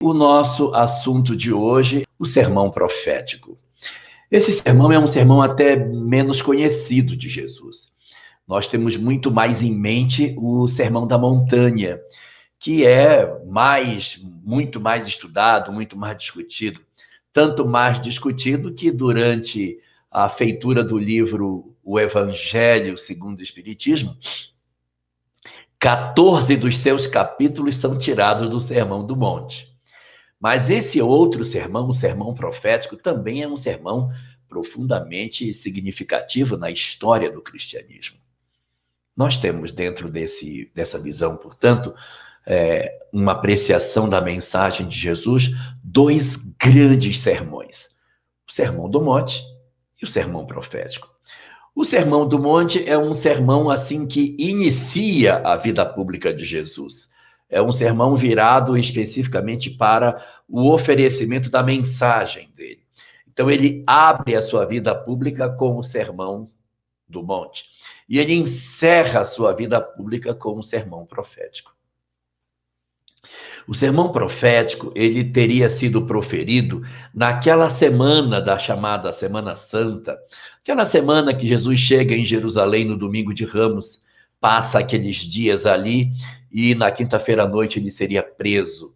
O nosso assunto de hoje, o sermão profético. Esse sermão é um sermão até menos conhecido de Jesus. Nós temos muito mais em mente o Sermão da Montanha, que é muito mais estudado, muito mais discutido. Tanto mais discutido que durante a feitura do livro O Evangelho segundo o Espiritismo, 14 dos seus capítulos são tirados do Sermão do Monte. Mas esse outro sermão, o sermão profético, também é um sermão profundamente significativo na história do cristianismo. Nós temos dentro dessa visão, portanto, uma apreciação da mensagem de Jesus, dois grandes sermões: o Sermão do Monte e o Sermão Profético. O Sermão do Monte é um sermão assim que inicia a vida pública de Jesus. É um sermão virado especificamente para o oferecimento da mensagem dele. Então ele abre a sua vida pública com o Sermão do Monte e ele encerra a sua vida pública com o Sermão Profético. O sermão profético, ele teria sido proferido naquela semana da chamada Semana Santa, aquela semana que Jesus chega em Jerusalém no domingo de Ramos, passa aqueles dias ali e na quinta-feira à noite ele seria preso.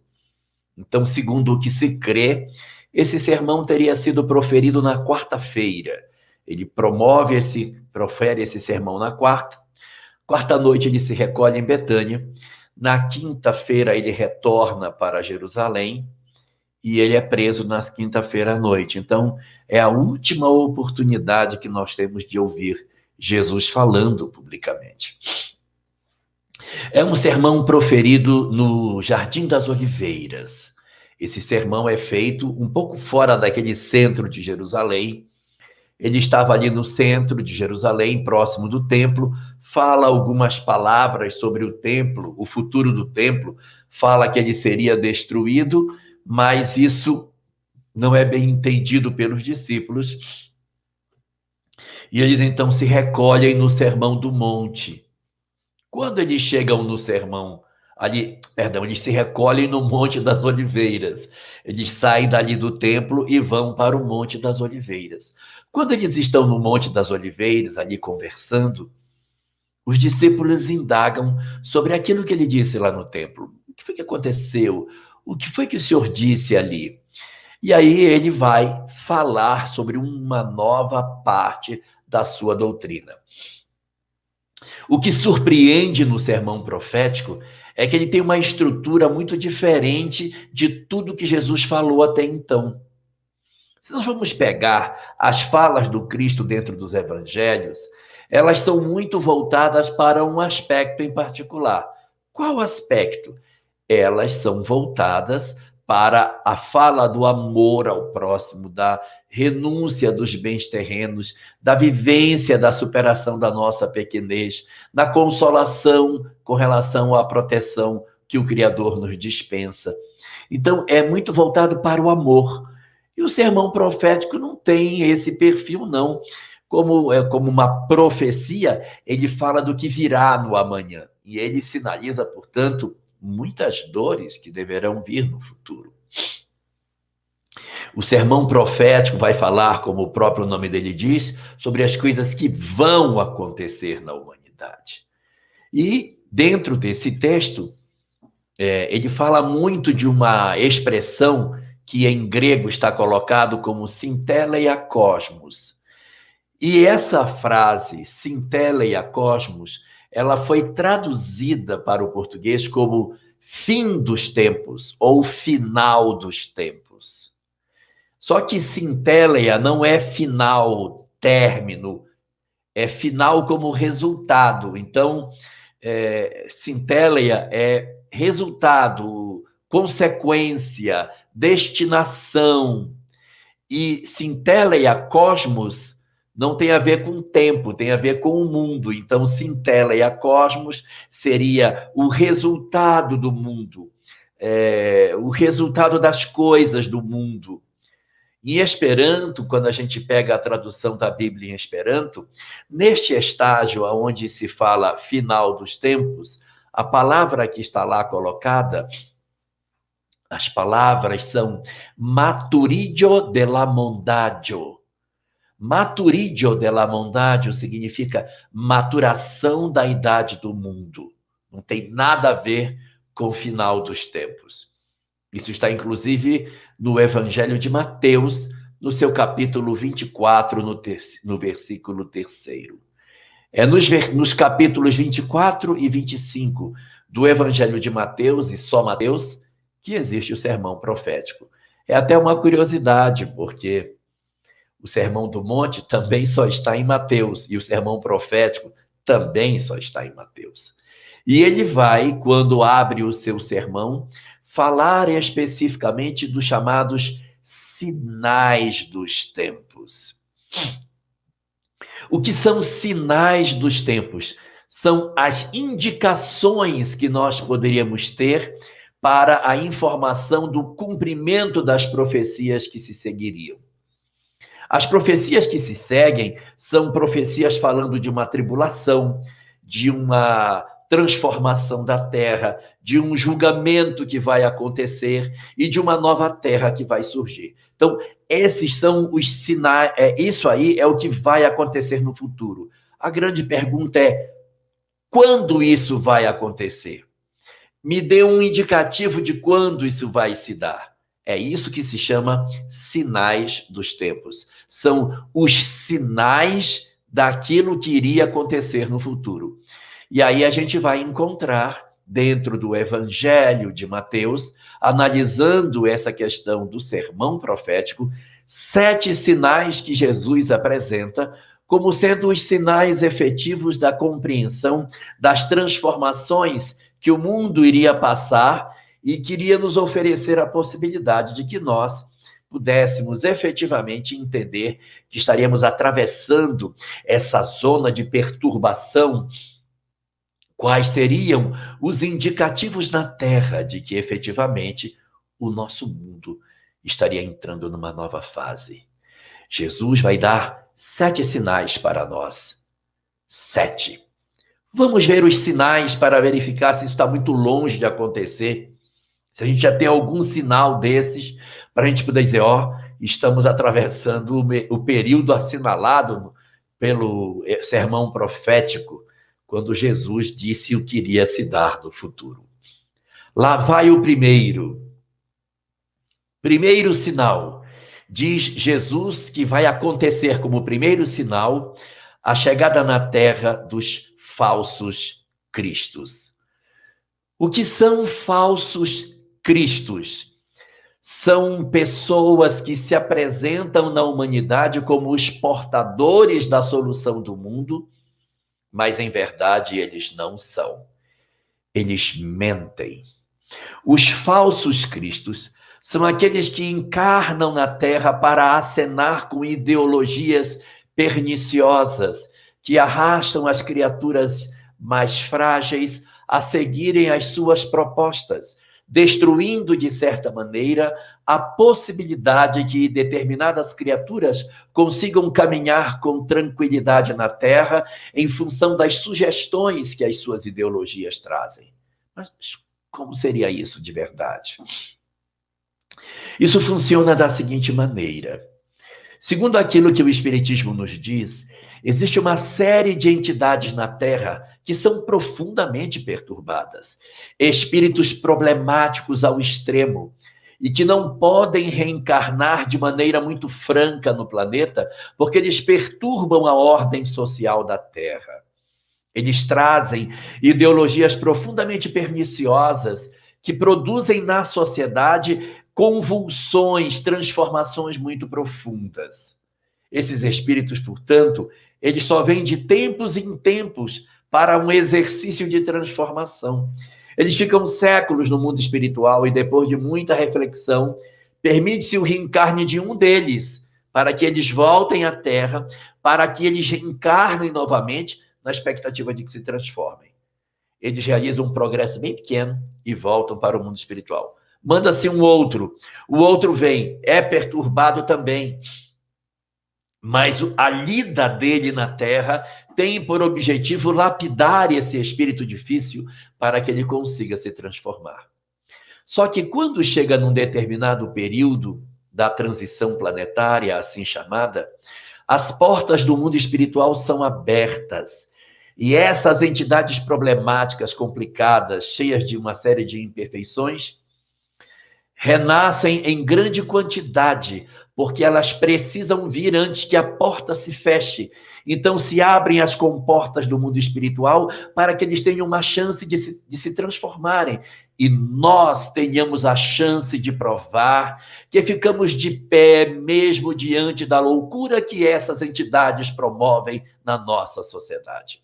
Então, segundo o que se crê, esse sermão teria sido proferido na quarta-feira. Ele profere esse sermão na quarta noite ele se recolhe em Betânia. Na quinta-feira, ele retorna para Jerusalém e ele é preso na quinta-feira à noite. Então, é a última oportunidade que nós temos de ouvir Jesus falando publicamente. É um sermão proferido no Jardim das Oliveiras. Esse sermão é feito um pouco fora daquele centro de Jerusalém. Ele estava ali no centro de Jerusalém, próximo do templo, fala algumas palavras sobre o templo, o futuro do templo, fala que ele seria destruído, mas isso não é bem entendido pelos discípulos. E eles então se recolhem no Sermão do Monte. Quando eles chegam no sermão, eles se recolhem no Monte das Oliveiras. Eles saem dali do templo e vão para o Monte das Oliveiras. Quando eles estão no Monte das Oliveiras, ali conversando, os discípulos indagam sobre aquilo que ele disse lá no templo. O que foi que aconteceu? O que foi que o Senhor disse ali? E aí ele vai falar sobre uma nova parte da sua doutrina. O que surpreende no sermão profético é que ele tem uma estrutura muito diferente de tudo que Jesus falou até então. Se nós vamos pegar as falas do Cristo dentro dos evangelhos, elas são muito voltadas para um aspecto em particular. Qual aspecto? Elas são voltadas para a fala do amor ao próximo, da renúncia dos bens terrenos, da vivência da superação da nossa pequenez, da consolação com relação à proteção que o Criador nos dispensa. Então, é muito voltado para o amor. E o sermão profético não tem esse perfil, não. Como uma profecia, ele fala do que virá no amanhã. E ele sinaliza, portanto, muitas dores que deverão vir no futuro. O sermão profético vai falar, como o próprio nome dele diz, sobre as coisas que vão acontecer na humanidade. E dentro desse texto, ele fala muito de uma expressão que em grego está colocado como sinteleia cosmos. E essa frase, sinteleia cosmos, ela foi traduzida para o português como fim dos tempos ou final dos tempos. Só que sinteleia não é final, término, é final como resultado. Então, sinteleia é resultado, consequência, destinação. E sinteleia cosmos não tem a ver com tempo, tem a ver com o mundo. Então, sinteleia cosmos seria o resultado do mundo, o resultado das coisas do mundo. Em Esperanto, quando a gente pega a tradução da Bíblia em Esperanto, neste estágio onde se fala final dos tempos, a palavra que está lá colocada As palavras são maturidio della mondaggio. Maturidio della mondaggio significa maturação da idade do mundo. Não tem nada a ver com o final dos tempos. Isso está, inclusive, no Evangelho de Mateus, no seu capítulo 24, no versículo 3º. É nos capítulos 24 e 25 do Evangelho de Mateus, e só Mateus, que existe o sermão profético. É até uma curiosidade, porque o Sermão do Monte também só está em Mateus, e o sermão profético também só está em Mateus. E ele vai, quando abre o seu sermão, falar especificamente dos chamados sinais dos tempos. O que são sinais dos tempos? São as indicações que nós poderíamos ter para a informação do cumprimento das profecias que se seguiriam. As profecias que se seguem são profecias falando de uma tribulação, de uma transformação da terra, de um julgamento que vai acontecer e de uma nova terra que vai surgir. Então, esses são os sinais, isso aí é o que vai acontecer no futuro. A grande pergunta é: quando isso vai acontecer? Me dê um indicativo de quando isso vai se dar. É isso que se chama sinais dos tempos. São os sinais daquilo que iria acontecer no futuro. E aí a gente vai encontrar, dentro do Evangelho de Mateus, analisando essa questão do sermão profético, 7 sinais que Jesus apresenta como sendo os sinais efetivos da compreensão das transformações que o mundo iria passar e queria nos oferecer a possibilidade de que nós pudéssemos efetivamente entender que estaríamos atravessando essa zona de perturbação. Quais seriam os indicativos na Terra de que efetivamente o nosso mundo estaria entrando numa nova fase? Jesus vai dar 7 sinais para nós. 7. Vamos ver os sinais para verificar se isso está muito longe de acontecer. Se a gente já tem algum sinal desses, para a gente poder dizer, estamos atravessando o período assinalado pelo sermão profético, quando Jesus disse o que iria se dar no futuro. Lá vai o primeiro. Primeiro sinal. Diz Jesus que vai acontecer como primeiro sinal a chegada na terra dos falsos cristos. O que são falsos cristos? São pessoas que se apresentam na humanidade como os portadores da solução do mundo, mas em verdade eles não são. Eles mentem. Os falsos cristos são aqueles que encarnam na Terra para acenar com ideologias perniciosas, que arrastam as criaturas mais frágeis a seguirem as suas propostas, destruindo, de certa maneira, a possibilidade que determinadas criaturas consigam caminhar com tranquilidade na Terra em função das sugestões que as suas ideologias trazem. Mas como seria isso de verdade? Isso funciona da seguinte maneira. Segundo aquilo que o Espiritismo nos diz, existe uma série de entidades na Terra que são profundamente perturbadas, espíritos problemáticos ao extremo, e que não podem reencarnar de maneira muito franca no planeta, porque eles perturbam a ordem social da Terra. Eles trazem ideologias profundamente perniciosas que produzem na sociedade convulsões, transformações muito profundas. Esses espíritos, portanto, eles só vêm de tempos em tempos para um exercício de transformação. Eles ficam séculos no mundo espiritual e, depois de muita reflexão, permite-se o reencarne de um deles, para que eles voltem à Terra, para que eles reencarnem novamente, na expectativa de que se transformem. Eles realizam um progresso bem pequeno e voltam para o mundo espiritual. Manda-se um outro, o outro vem, é perturbado também, mas a lida dele na Terra tem por objetivo lapidar esse espírito difícil para que ele consiga se transformar. Só que quando chega num determinado período da transição planetária, assim chamada, as portas do mundo espiritual são abertas. E essas entidades problemáticas, complicadas, cheias de uma série de imperfeições, renascem em grande quantidade, porque elas precisam vir antes que a porta se feche. Então, se abrem as comportas do mundo espiritual para que eles tenham uma chance de se transformarem. E nós tenhamos a chance de provar que ficamos de pé mesmo diante da loucura que essas entidades promovem na nossa sociedade.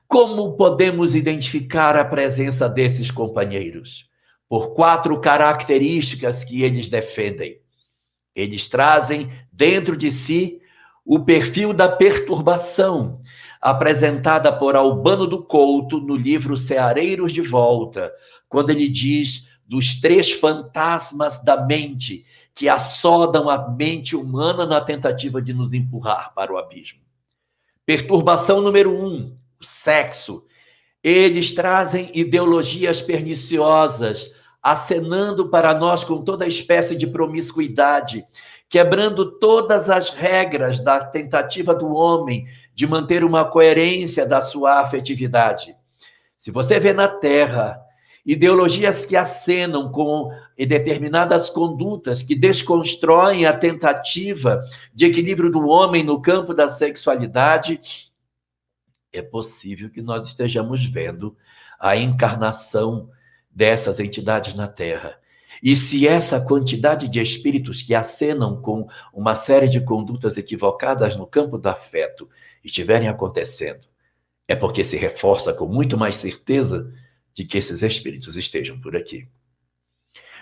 Como podemos identificar a presença desses companheiros? Por 4 características que eles defendem. Eles trazem dentro de si o perfil da perturbação, apresentada por Albano do Couto no livro Ceareiros de Volta, quando ele diz dos 3 fantasmas da mente que assodam a mente humana na tentativa de nos empurrar para o abismo. Perturbação número 1, o sexo. Eles trazem ideologias perniciosas, acenando para nós com toda espécie de promiscuidade, quebrando todas as regras da tentativa do homem de manter uma coerência da sua afetividade. Se você vê na Terra ideologias que acenam com determinadas condutas que desconstroem a tentativa de equilíbrio do homem no campo da sexualidade, é possível que nós estejamos vendo a encarnação dessas entidades na Terra. E se essa quantidade de espíritos que acenam com uma série de condutas equivocadas no campo do afeto estiverem acontecendo, é porque se reforça com muito mais certeza de que esses espíritos estejam por aqui.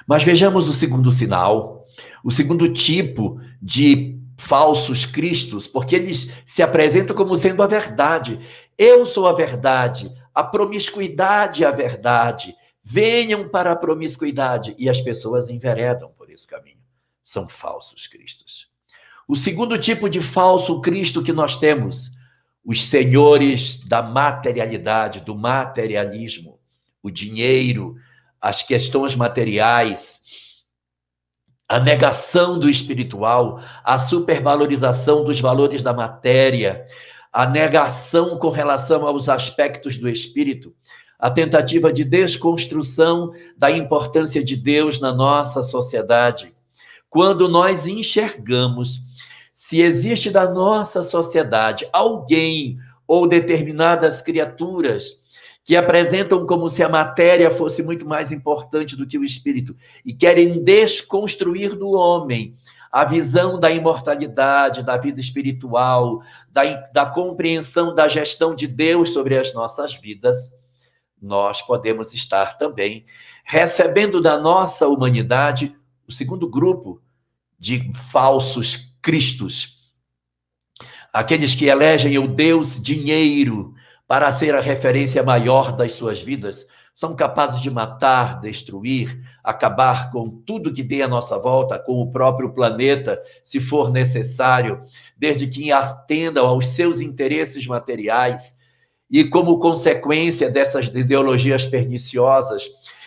Mas vejamos o segundo sinal, o segundo tipo de falsos cristos, porque eles se apresentam como sendo a verdade. Eu sou a verdade, a promiscuidade é a verdade. Venham para a promiscuidade. E as pessoas enveredam por esse caminho. São falsos cristos. O segundo tipo de falso cristo que nós temos, os senhores da materialidade, do materialismo, o dinheiro, as questões materiais, a negação do espiritual, a supervalorização dos valores da matéria, a negação com relação aos aspectos do espírito, a tentativa de desconstrução da importância de Deus na nossa sociedade. Quando nós enxergamos se existe da nossa sociedade alguém ou determinadas criaturas que apresentam como se a matéria fosse muito mais importante do que o espírito e querem desconstruir do homem a visão da imortalidade, da vida espiritual, da compreensão da gestão de Deus sobre as nossas vidas, nós podemos estar também recebendo da nossa humanidade o segundo grupo de falsos cristos, aqueles que elegem o Deus dinheiro para ser a referência maior das suas vidas, são capazes de matar, destruir, acabar com tudo que tem à nossa volta, com o próprio planeta, se for necessário, desde que atendam aos seus interesses materiais. E como consequência dessas ideologias perniciosas,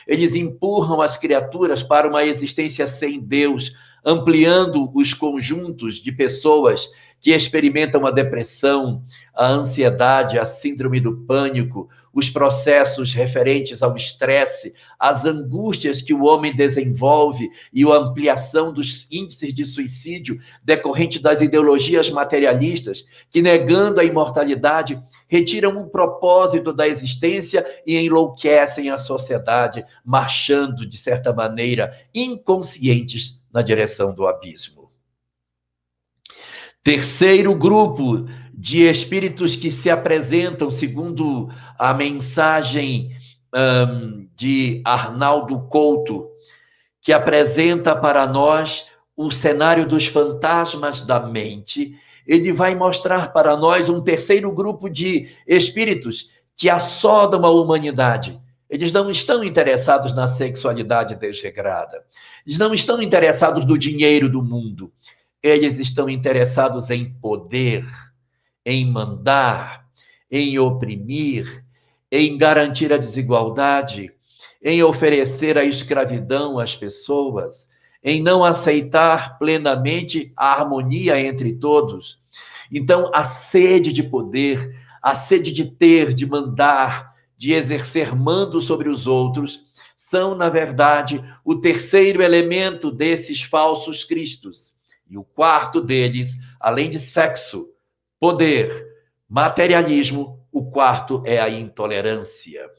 eles empurram as criaturas para uma existência sem Deus, ampliando os conjuntos de pessoas que experimentam a depressão, a ansiedade, a síndrome do pânico, os processos referentes ao estresse, as angústias que o homem desenvolve e a ampliação dos índices de suicídio decorrente das ideologias materialistas que, negando a imortalidade, retiram o propósito da existência e enlouquecem a sociedade, marchando, de certa maneira, inconscientes na direção do abismo. Terceiro grupo de espíritos que se apresentam, segundo a mensagem de Arnaldo Couto, que apresenta para nós o cenário dos fantasmas da mente. Ele vai mostrar para nós um terceiro grupo de espíritos que assodam a humanidade. Eles não estão interessados na sexualidade desregrada. Eles não estão interessados no dinheiro do mundo. Eles estão interessados em poder, em mandar, em oprimir, em garantir a desigualdade, em oferecer a escravidão às pessoas, em não aceitar plenamente a harmonia entre todos. Então, a sede de poder, a sede de ter, de mandar, de exercer mando sobre os outros, são, na verdade, o terceiro elemento desses falsos cristos. E o quarto deles, além de sexo, poder, materialismo, o quarto é a intolerância.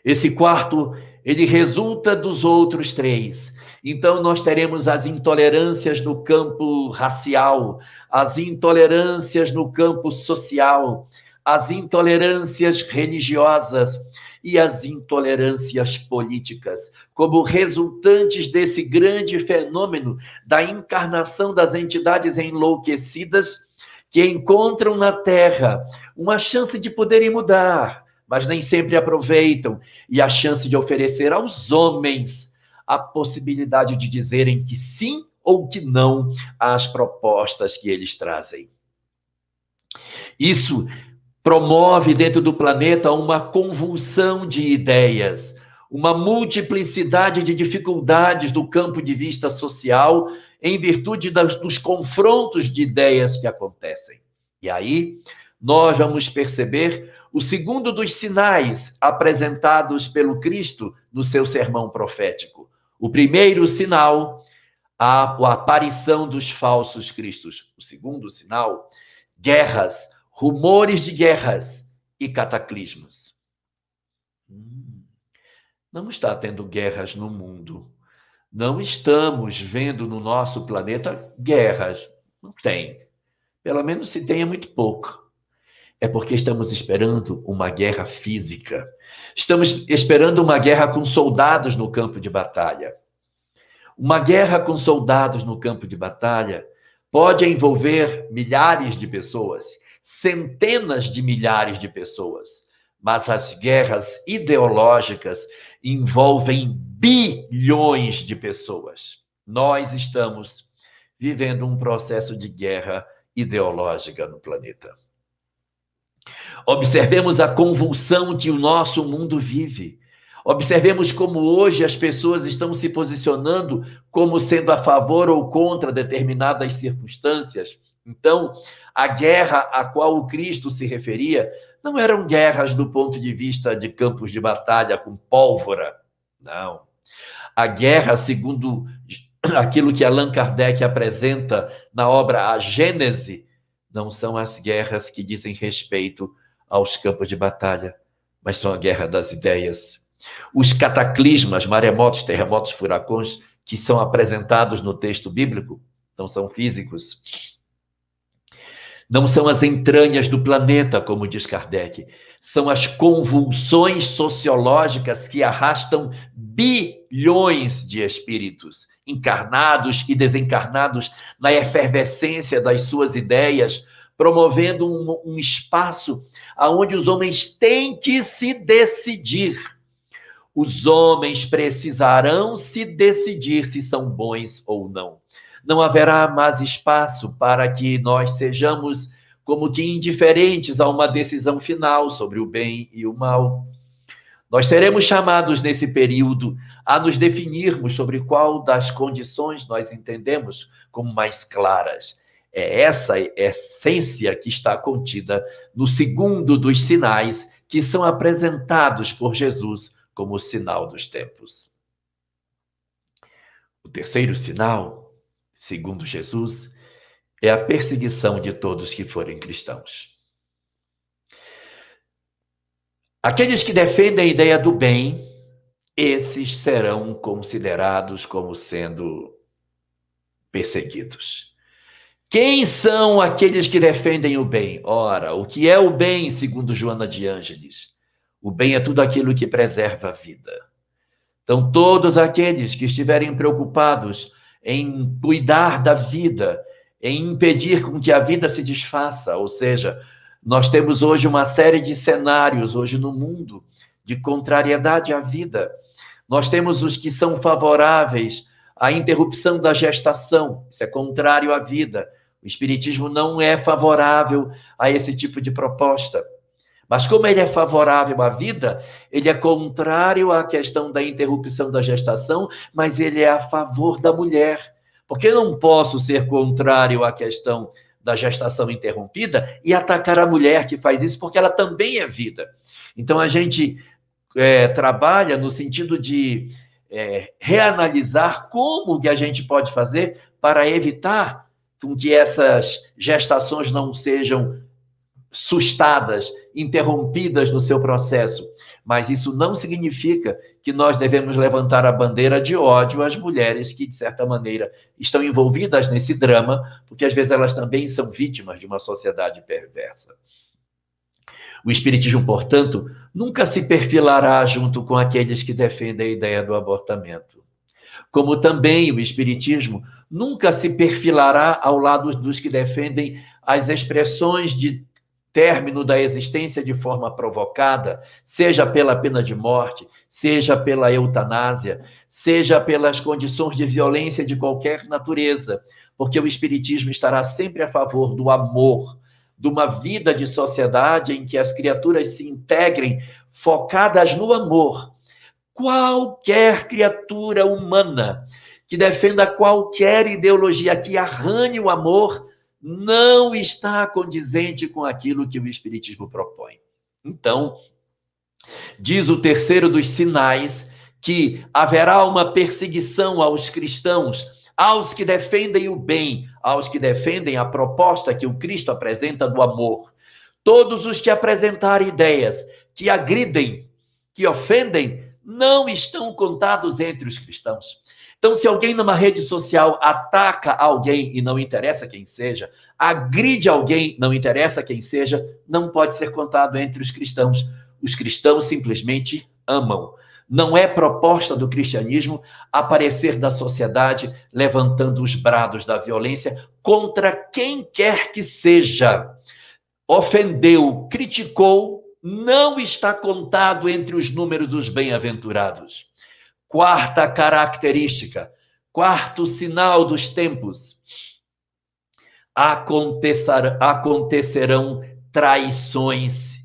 Esse quarto, ele resulta dos outros três. Então, nós teremos as intolerâncias no campo racial, as intolerâncias no campo social, as intolerâncias religiosas e as intolerâncias políticas, como resultantes desse grande fenômeno da encarnação das entidades enlouquecidas que encontram na Terra uma chance de poderem mudar, mas nem sempre aproveitam, e a chance de oferecer aos homens a possibilidade de dizerem que sim ou que não às propostas que eles trazem. Isso promove dentro do planeta uma convulsão de ideias, uma multiplicidade de dificuldades do campo de vista social em virtude dos confrontos de ideias que acontecem. E aí nós vamos perceber o segundo dos sinais apresentados pelo Cristo no seu sermão profético. O primeiro sinal, a aparição dos falsos cristos. O segundo sinal, guerras, rumores de guerras e cataclismos. Não está tendo guerras no mundo. Não estamos vendo no nosso planeta guerras. Não tem. Pelo menos se tem, é muito pouco. É porque estamos esperando uma guerra física. Estamos esperando uma guerra com soldados no campo de batalha. Uma guerra com soldados no campo de batalha pode envolver milhares de pessoas, centenas de milhares de pessoas, mas as guerras ideológicas envolvem bilhões de pessoas. Nós estamos vivendo um processo de guerra ideológica no planeta. Observemos a convulsão que o nosso mundo vive. Observemos como hoje as pessoas estão se posicionando como sendo a favor ou contra determinadas circunstâncias. Então, a guerra a qual o Cristo se referia não eram guerras do ponto de vista de campos de batalha com pólvora, não. A guerra, segundo aquilo que Allan Kardec apresenta na obra A Gênese, não são as guerras que dizem respeito aos campos de batalha, mas são a guerra das ideias. Os cataclismas, maremotos, terremotos, furacões, que são apresentados no texto bíblico, não são físicos. Não são as entranhas do planeta, como diz Kardec. São as convulsões sociológicas que arrastam bilhões de espíritos, encarnados e desencarnados, na efervescência das suas ideias, promovendo um espaço onde os homens têm que se decidir. Os homens precisarão se decidir se são bons ou não. Não haverá mais espaço para que nós sejamos como que indiferentes a uma decisão final sobre o bem e o mal. Nós seremos chamados nesse período a nos definirmos sobre qual das condições nós entendemos como mais claras. É essa essência que está contida no segundo dos sinais que são apresentados por Jesus como o sinal dos tempos. O terceiro sinal, segundo Jesus, é a perseguição de todos que forem cristãos. Aqueles que defendem a ideia do bem, esses serão considerados como sendo perseguidos. Quem são aqueles que defendem o bem? Ora, o que é o bem, segundo Joana de Ângeles? O bem é tudo aquilo que preserva a vida. Então, todos aqueles que estiverem preocupados em cuidar da vida, em impedir com que a vida se desfaça, ou seja, nós temos hoje uma série de cenários hoje no mundo de contrariedade à vida. Nós temos os que são favoráveis à interrupção da gestação, isso é contrário à vida. O Espiritismo não é favorável a esse tipo de proposta. Mas como ele é favorável à vida, ele é contrário à questão da interrupção da gestação, mas ele é a favor da mulher. Porque eu não posso ser contrário à questão da gestação interrompida e atacar a mulher que faz isso, porque ela também é vida. Então, a gente trabalha no sentido de reanalisar como que a gente pode fazer para evitar que essas gestações não sejam sustadas, interrompidas no seu processo. Mas isso não significa que nós devemos levantar a bandeira de ódio às mulheres que, de certa maneira, estão envolvidas nesse drama, porque às vezes elas também são vítimas de uma sociedade perversa. O Espiritismo, portanto, nunca se perfilará junto com aqueles que defendem a ideia do abortamento. Como também o Espiritismo nunca se perfilará ao lado dos que defendem as expressões de término da existência de forma provocada, seja pela pena de morte, seja pela eutanásia, seja pelas condições de violência de qualquer natureza, porque o Espiritismo estará sempre a favor do amor, de uma vida de sociedade em que as criaturas se integrem focadas no amor. Qualquer criatura humana que defenda qualquer ideologia que arranhe o amor não está condizente com aquilo que o Espiritismo propõe. Então, diz o terceiro dos sinais que haverá uma perseguição aos cristãos, aos que defendem o bem, aos que defendem a proposta que o Cristo apresenta do amor. Todos os que apresentarem ideias que agridem, que ofendem, não estão contados entre os cristãos. Então, se alguém numa rede social ataca alguém, e não interessa quem seja, agride alguém, não interessa quem seja, não pode ser contado entre os cristãos. Os cristãos simplesmente amam. Não é proposta do cristianismo aparecer da sociedade levantando os brados da violência contra quem quer que seja. Ofendeu, criticou, não está contado entre os números dos bem-aventurados. Quarta característica, quarto sinal dos tempos. Acontecerão traições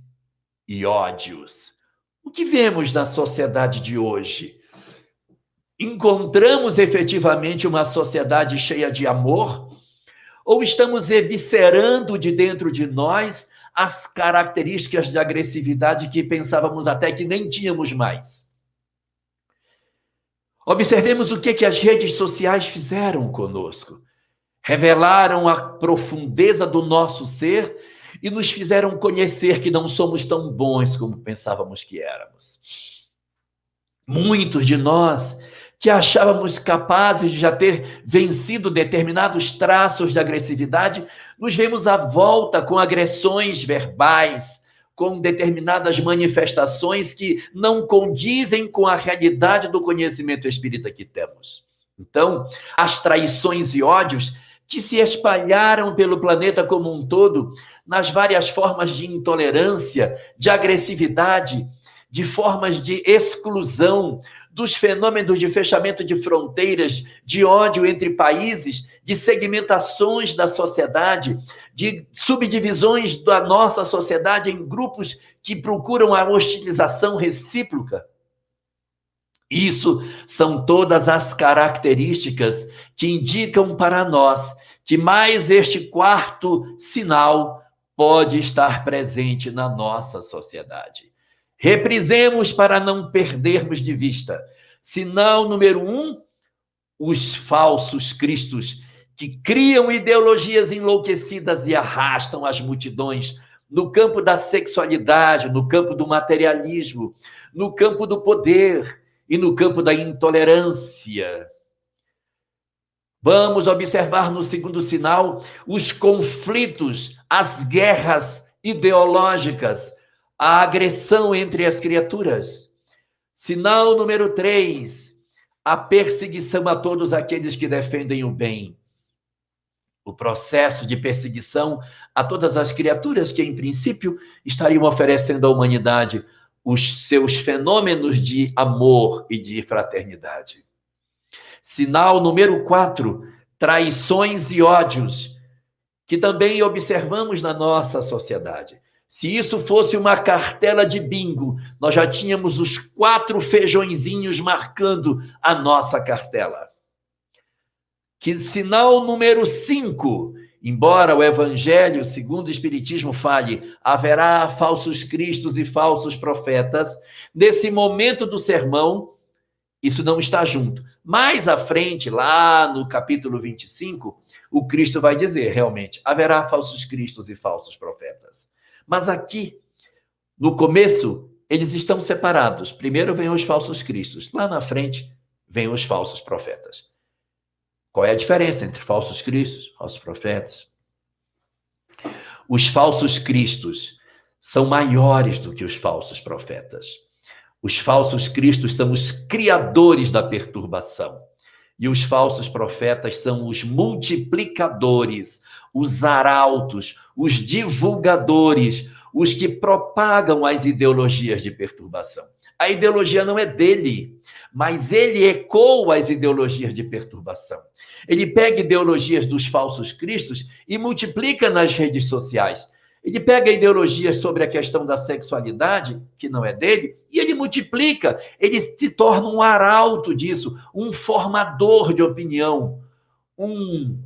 e ódios. O que vemos na sociedade de hoje? Encontramos efetivamente uma sociedade cheia de amor? Ou estamos eviscerando de dentro de nós as características de agressividade que pensávamos até que nem tínhamos mais? Observemos o que as redes sociais fizeram conosco. Revelaram a profundeza do nosso ser e nos fizeram conhecer que não somos tão bons como pensávamos que éramos. Muitos de nós que achávamos capazes de já ter vencido determinados traços de agressividade, nos vemos à volta com agressões verbais, com determinadas manifestações que não condizem com a realidade do conhecimento espírita que temos. Então, as traições e ódios que se espalharam pelo planeta como um todo, nas várias formas de intolerância, de agressividade, de formas de exclusão, dos fenômenos de fechamento de fronteiras, de ódio entre países, de segmentações da sociedade, de subdivisões da nossa sociedade em grupos que procuram a hostilização recíproca. Isso são todas as características que indicam para nós que mais este quarto sinal pode estar presente na nossa sociedade. Reprisemos para não perdermos de vista. Sinal número 1, os falsos cristos, que criam ideologias enlouquecidas e arrastam as multidões no campo da sexualidade, no campo do materialismo, no campo do poder e no campo da intolerância. Vamos observar no segundo sinal os conflitos, as guerras ideológicas, a agressão entre as criaturas. Sinal número 3, a perseguição a todos aqueles que defendem o bem. O processo de perseguição a todas as criaturas que, em princípio, estariam oferecendo à humanidade os seus fenômenos de amor e de fraternidade. Sinal número 4, traições e ódios, que também observamos na nossa sociedade. Se isso fosse uma cartela de bingo, nós já tínhamos os 4 feijõezinhos marcando a nossa cartela. Que sinal número 5, embora o Evangelho, segundo o Espiritismo, fale, haverá falsos cristos e falsos profetas, nesse momento do sermão, isso não está junto. Mais à frente, lá no capítulo 25, o Cristo vai dizer, realmente, haverá falsos cristos e falsos profetas. Mas aqui, no começo, eles estão separados. Primeiro vem os falsos cristos, lá na frente vem os falsos profetas. Qual é a diferença entre falsos cristos e falsos profetas? Os falsos cristos são maiores do que os falsos profetas. Os falsos cristos são os criadores da perturbação. E os falsos profetas são os multiplicadores, os arautos, os divulgadores, os que propagam as ideologias de perturbação. A ideologia não é dele, mas ele ecoa as ideologias de perturbação. Ele pega ideologias dos falsos cristos e multiplica nas redes sociais. Ele pega ideologias sobre a questão da sexualidade, que não é dele, e ele multiplica, ele se torna um arauto disso, um formador de opinião, um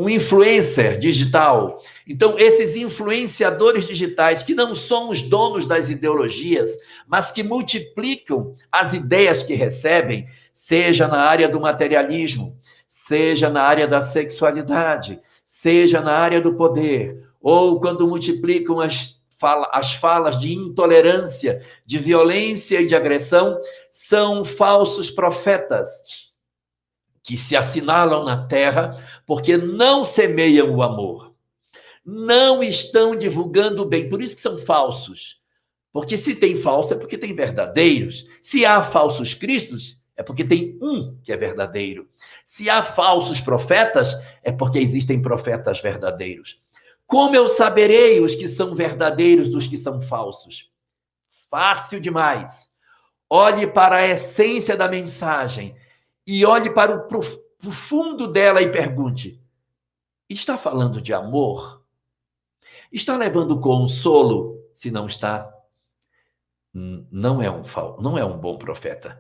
influencer digital. Então, esses influenciadores digitais, que não são os donos das ideologias, mas que multiplicam as ideias que recebem, seja na área do materialismo, seja na área da sexualidade, seja na área do poder, ou quando multiplicam as falas de intolerância, de violência e de agressão, são falsos profetas que se assinalam na terra porque não semeiam o amor, não estão divulgando o bem, por isso que são falsos. Porque se tem falso é porque tem verdadeiros. Se há falsos cristos, é porque tem um que é verdadeiro. Se há falsos profetas, é porque existem profetas verdadeiros. Como eu saberei os que são verdadeiros dos que são falsos? Fácil demais. Olhe para a essência da mensagem e olhe para o fundo dela e pergunte: está falando de amor? Está levando consolo? Se não está, não é um bom profeta.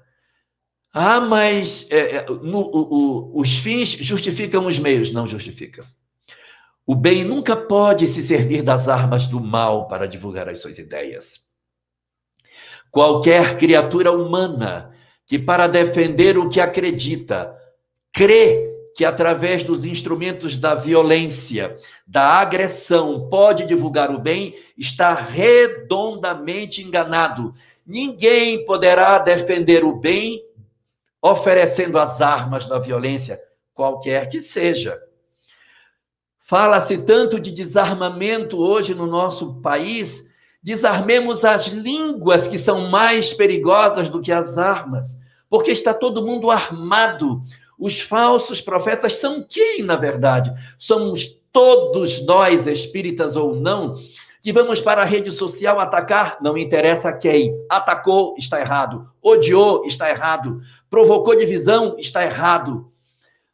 Ah, mas os fins justificam os meios. Não justificam. O bem nunca pode se servir das armas do mal para divulgar as suas ideias. Qualquer criatura humana que, para defender o que acredita, crê que através dos instrumentos da violência, da agressão, pode divulgar o bem, está redondamente enganado. Ninguém poderá defender o bem oferecendo as armas da violência, qualquer que seja. Fala-se tanto de desarmamento hoje no nosso país. Desarmemos as línguas que são mais perigosas do que as armas, porque está todo mundo armado. Os falsos profetas são quem, na verdade? Somos todos nós, espíritas ou não, que vamos para a rede social atacar, não interessa quem. Atacou, está errado. Odiou, está errado. Provocou divisão, está errado.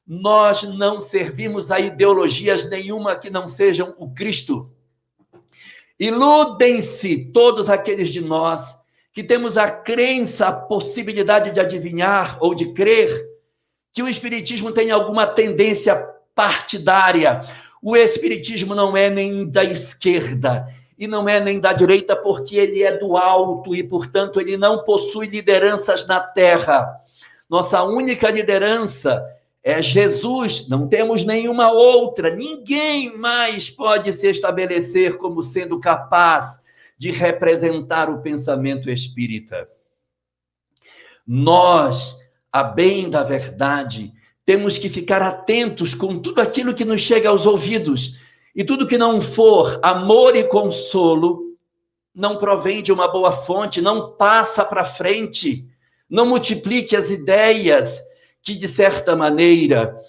Nós não servimos a ideologias nenhuma que não sejam o Cristo. Iludem-se todos aqueles de nós que temos a crença, a possibilidade de adivinhar ou de crer que o Espiritismo tem alguma tendência partidária. O Espiritismo não é nem da esquerda e não é nem da direita, porque ele é do alto e, portanto, ele não possui lideranças na terra. Nossa única liderança é Jesus, não temos nenhuma outra, ninguém mais pode se estabelecer como sendo capaz de representar o pensamento espírita. Nós, a bem da verdade, temos que ficar atentos com tudo aquilo que nos chega aos ouvidos, e tudo que não for amor e consolo, não provém de uma boa fonte, não passa para frente, não multiplique as ideias que, de certa maneira,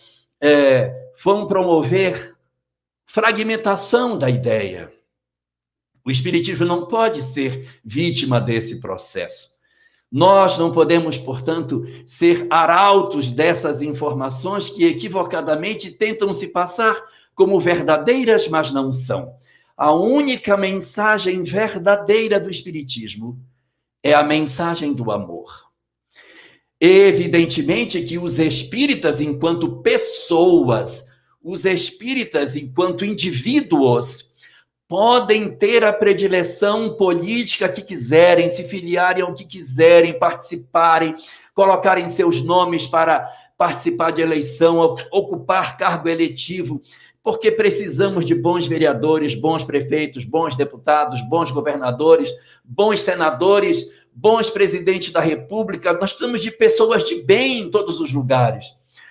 vão promover fragmentação da ideia. O Espiritismo não pode ser vítima desse processo. Nós não podemos, portanto, ser arautos dessas informações que equivocadamente tentam se passar como verdadeiras, mas não são. A única mensagem verdadeira do Espiritismo é a mensagem do amor. Evidentemente que os espíritas, enquanto pessoas, os espíritas, enquanto indivíduos, podem ter a predileção política que quiserem, se filiarem ao que quiserem, participarem, colocarem seus nomes para participar de eleição, ocupar cargo eletivo, porque precisamos de bons vereadores, bons prefeitos, bons deputados, bons governadores, bons senadores, bons presidentes da República. Nós precisamos de pessoas de bem em todos os lugares.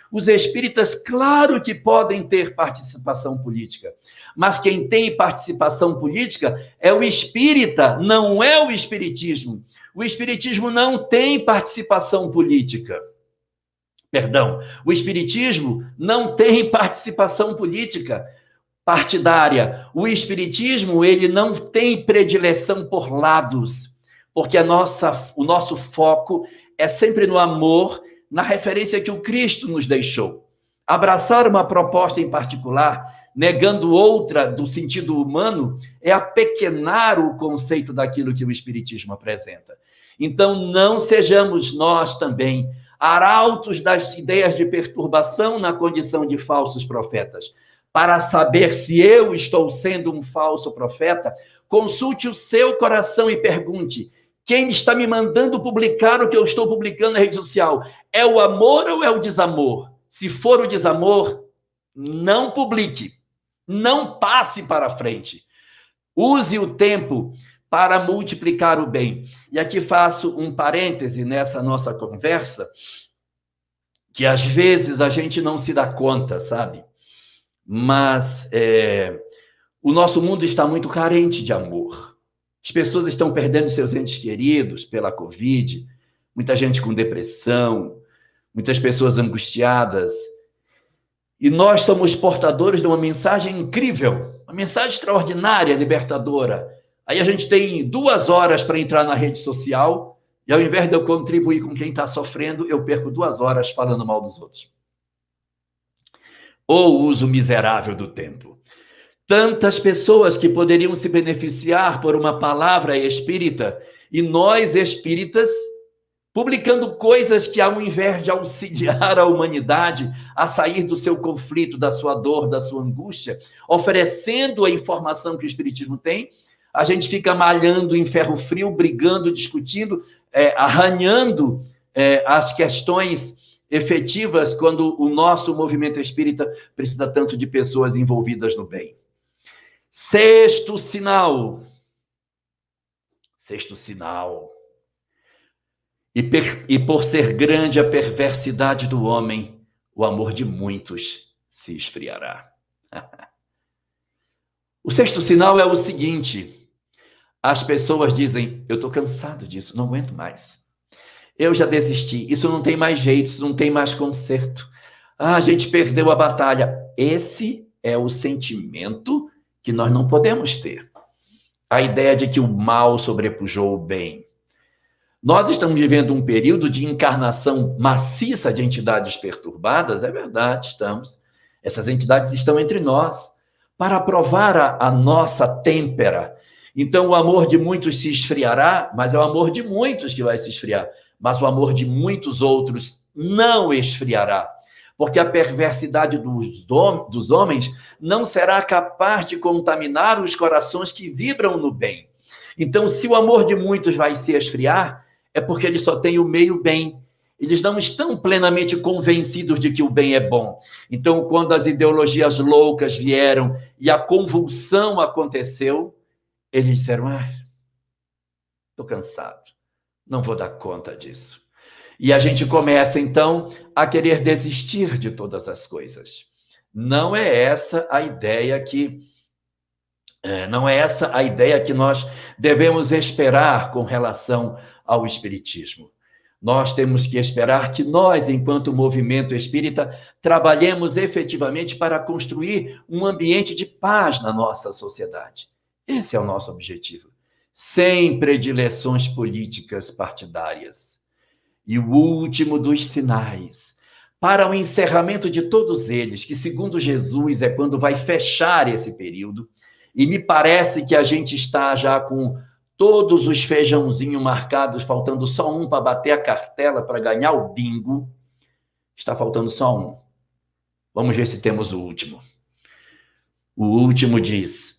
Os espíritas, claro que podem ter participação política, mas quem tem participação política é o espírita, não é o espiritismo. O espiritismo não tem participação política. Perdão, o espiritismo não tem participação política partidária. O espiritismo, ele não tem predileção por lados, porque o nosso foco é sempre no amor, na referência que o Cristo nos deixou. Abraçar uma proposta em particular, negando outra do sentido humano, é apequenar o conceito daquilo que o Espiritismo apresenta. Então, não sejamos nós também arautos das ideias de perturbação na condição de falsos profetas. Para saber se eu estou sendo um falso profeta, consulte o seu coração e pergunte: quem está me mandando publicar o que eu estou publicando na rede social? É o amor ou é o desamor? Se for o desamor, não publique. Não passe para frente. Use o tempo para multiplicar o bem. E aqui faço um parêntese nessa nossa conversa, que às vezes a gente não se dá conta, sabe? Mas o nosso mundo está muito carente de amor. As pessoas estão perdendo seus entes queridos pela Covid, muita gente com depressão, muitas pessoas angustiadas. E nós somos portadores de uma mensagem incrível, uma mensagem extraordinária, libertadora. Aí a gente tem 2 horas para entrar na rede social e ao invés de eu contribuir com quem está sofrendo, eu perco 2 horas falando mal dos outros. Ou uso miserável do tempo. Tantas pessoas que poderiam se beneficiar por uma palavra espírita, e nós, espíritas, publicando coisas que, ao invés de auxiliar a humanidade a sair do seu conflito, da sua dor, da sua angústia, oferecendo a informação que o Espiritismo tem, a gente fica malhando em ferro frio, brigando, discutindo, arranhando as questões efetivas, quando o nosso movimento espírita precisa tanto de pessoas envolvidas no bem. Sexto sinal. E por ser grande a perversidade do homem, o amor de muitos se esfriará. O sexto sinal é o seguinte: as pessoas dizem, eu estou cansado disso, não aguento mais. Eu já desisti, isso não tem mais jeito, isso não tem mais conserto. A gente perdeu a batalha. Esse é o sentimento que nós não podemos ter. A ideia de que o mal sobrepujou o bem. Nós estamos vivendo um período de encarnação maciça de entidades perturbadas, é verdade, estamos. Essas entidades estão entre nós para provar a nossa têmpera. Então, o amor de muitos se esfriará, mas é o amor de muitos que vai se esfriar. Mas o amor de muitos outros não esfriará. Porque a perversidade dos homens não será capaz de contaminar os corações que vibram no bem. Então, se o amor de muitos vai se esfriar, é porque eles só têm o meio bem. Eles não estão plenamente convencidos de que o bem é bom. Então, quando as ideologias loucas vieram e a convulsão aconteceu, eles disseram, estou cansado, não vou dar conta disso. E a gente começa, então, a querer desistir de todas as coisas. Não é essa a ideia que nós devemos esperar com relação ao Espiritismo. Nós temos que esperar que nós, enquanto movimento espírita, trabalhemos efetivamente para construir um ambiente de paz na nossa sociedade. Esse é o nosso objetivo, sem predileções políticas partidárias. E o último dos sinais, para o encerramento de todos eles, que segundo Jesus é quando vai fechar esse período, E me parece que a gente está já com todos os feijãozinhos marcados, faltando só um para bater a cartela, para ganhar o bingo. Está faltando só um. Vamos ver se temos o último. O último diz...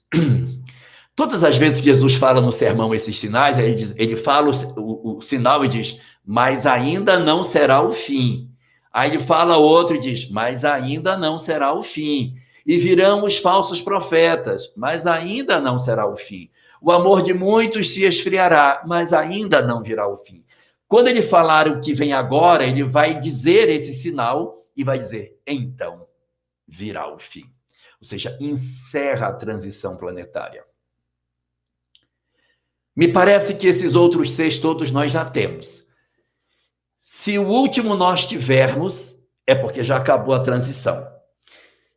Todas as vezes que Jesus fala no sermão esses sinais, ele fala o sinal e diz, mas ainda não será o fim. Aí ele fala outro e diz, mas ainda não será o fim. E virão os falsos profetas, mas ainda não será o fim. O amor de muitos se esfriará, mas ainda não virá o fim. Quando ele falar o que vem agora, ele vai dizer esse sinal e vai dizer, então virá o fim. Ou seja, encerra a transição planetária. Me parece que esses outros 6 todos nós já temos. Se o último nós tivermos, é porque já acabou a transição.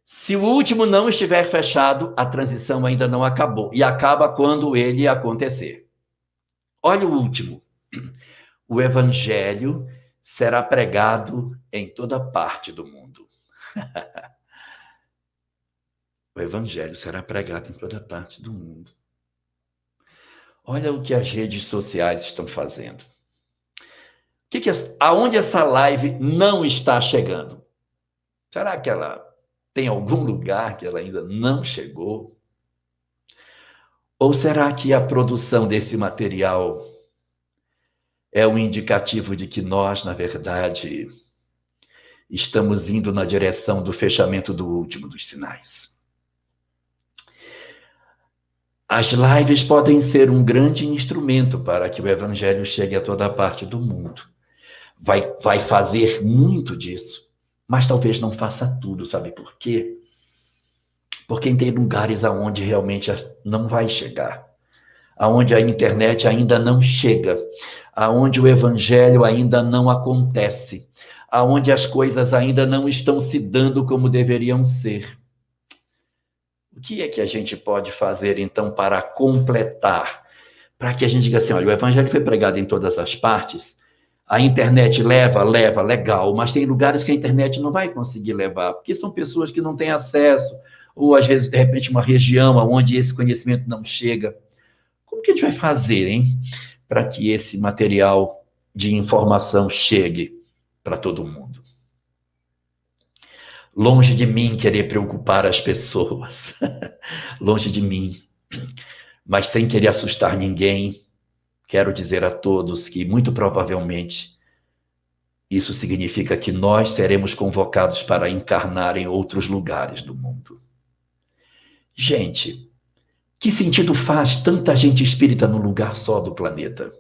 Se o último não estiver fechado, a transição ainda não acabou. E acaba quando ele acontecer. Olha o último. O evangelho será pregado em toda parte do mundo. O evangelho será pregado em toda parte do mundo. Olha o que as redes sociais estão fazendo. Aonde essa live não está chegando? Será que ela tem algum lugar que ela ainda não chegou? Ou será que a produção desse material é um indicativo de que nós, na verdade, estamos indo na direção do fechamento do último dos sinais? As lives podem ser um grande instrumento para que o evangelho chegue a toda parte do mundo. Vai fazer muito disso, mas talvez não faça tudo, sabe por quê? Porque tem lugares aonde realmente não vai chegar, aonde a internet ainda não chega, aonde o evangelho ainda não acontece, aonde as coisas ainda não estão se dando como deveriam ser. O que é que a gente pode fazer, então, para completar? Para que a gente diga assim, olha, o evangelho foi pregado em todas as partes, a internet leva, legal, mas tem lugares que a internet não vai conseguir levar, porque são pessoas que não têm acesso, ou às vezes, de repente, uma região onde esse conhecimento não chega. Como que a gente vai fazer, hein, para que esse material de informação chegue para todo mundo? Longe de mim querer preocupar as pessoas, longe de mim, mas sem querer assustar ninguém, quero dizer a todos que, muito provavelmente, isso significa que nós seremos convocados para encarnar em outros lugares do mundo. Gente, que sentido faz tanta gente espírita num lugar só do planeta?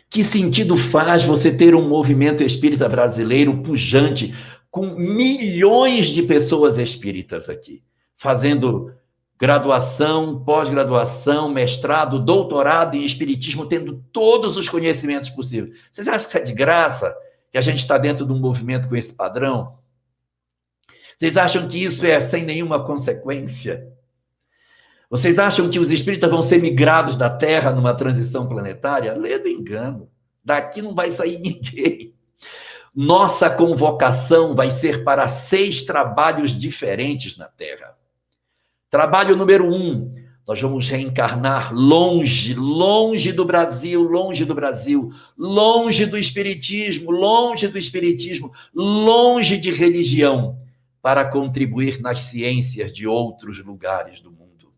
Que sentido faz você ter um movimento espírita brasileiro pujante, com milhões de pessoas espíritas aqui, fazendo graduação, pós-graduação, mestrado, doutorado em espiritismo, tendo todos os conhecimentos possíveis? Vocês acham que isso é de graça? Que a gente está dentro de um movimento com esse padrão? Vocês acham que isso é sem nenhuma consequência? Vocês acham que os espíritas vão ser migrados da Terra numa transição planetária? Ledo engano. Daqui não vai sair ninguém. Nossa convocação vai ser para 6 trabalhos diferentes na Terra. Trabalho número 1, nós vamos reencarnar longe do Brasil, longe do espiritismo, longe de religião, para contribuir nas ciências de outros lugares do mundo.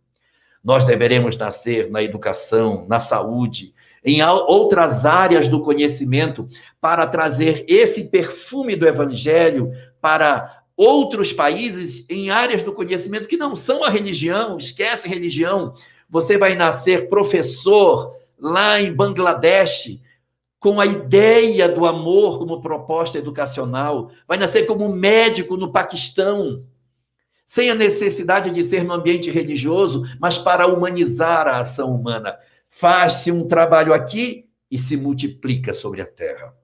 Nós deveremos nascer na educação, na saúde, em outras áreas do conhecimento, para trazer esse perfume do evangelho para outros países em áreas do conhecimento que não são a religião. Esquece religião. Você vai nascer professor lá em Bangladesh, com a ideia do amor como proposta educacional. Vai nascer como médico no Paquistão, sem a necessidade de ser no ambiente religioso, mas para humanizar a ação humana. Faz-se um trabalho aqui e se multiplica sobre a Terra.